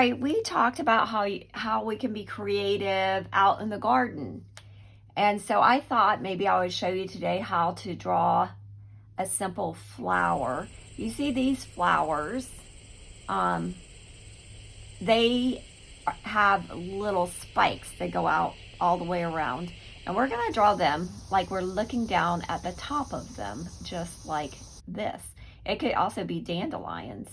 right, we talked about how we can be creative out in the garden. And so I thought maybe I would show you today how to draw a simple flower. You see these flowers, they have little spikes that go out all the way around. And we're gonna draw them like we're looking down at the top of them, just like this. It could also be dandelions.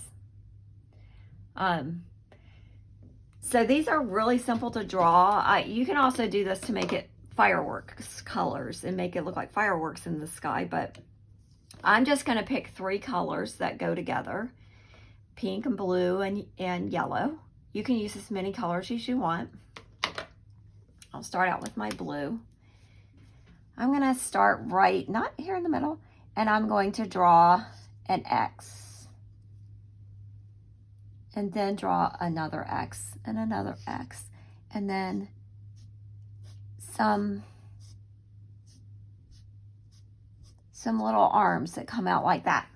So these are really simple to draw. You can also do this to make it fireworks colors and make it look like fireworks in the sky, but I'm just gonna pick 3 colors that go together, pink and blue and yellow. You can use as many colors as you want. I'll start out with my blue. I'm gonna start right, not here in the middle, and I'm going to draw an X. And then draw another X and another X. And then some little arms that come out like that.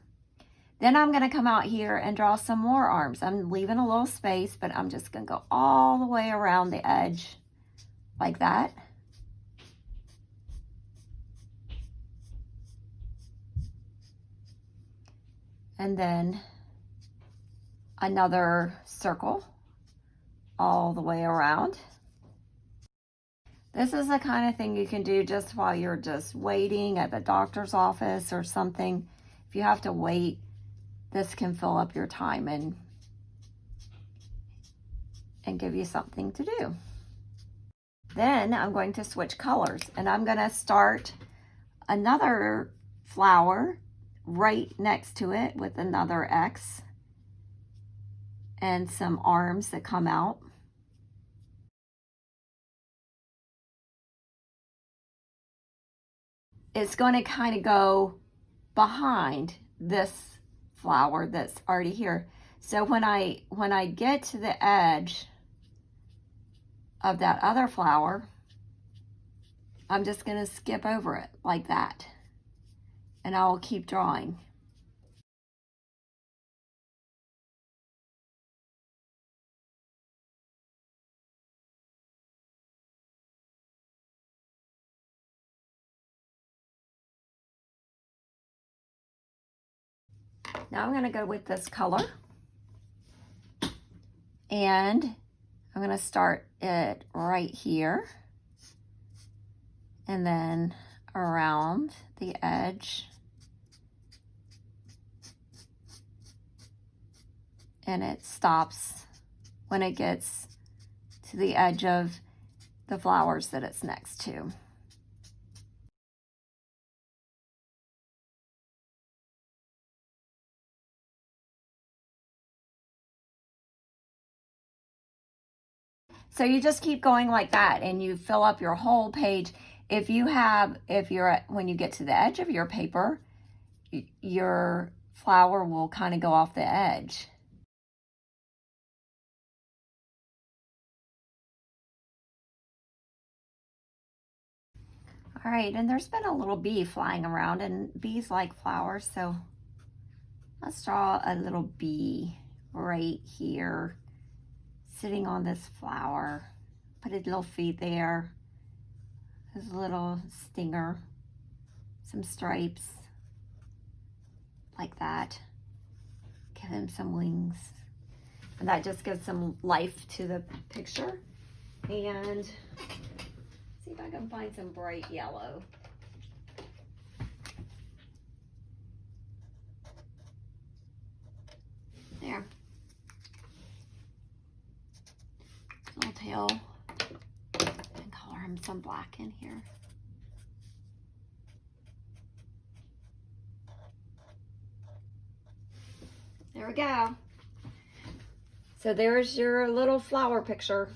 Then I'm gonna come out here and draw some more arms. I'm leaving a little space, but I'm just gonna go all the way around the edge like that. And then another circle all the way around. This is the kind of thing you can do just while you're just waiting at the doctor's office or something. If you have to wait, this can fill up your time and give you something to do. Then I'm going to switch colors, and I'm going to start another flower right next to it with another X and some arms that come out. It's going to kind of go behind this flower that's already here. So when I get to the edge of that other flower, I'm just going to skip over it like that, and I will keep drawing. Now I'm going to go with this color, and I'm going to start it right here and then around the edge, and it stops when it gets to the edge of the flowers that it's next to. So you just keep going like that, and you fill up your whole page. When you get to the edge of your paper, your flower will kind of go off the edge. All right, and there's been a little bee flying around, and bees like flowers, so let's draw a little bee right here, sitting on this flower. Put his little feet there, his little stinger, some stripes like that. Give him some wings, and that just gives some life to the picture. And see if I can find some bright yellow. There. Little tail. And color him some black in here. There we go. So there's your little flower picture.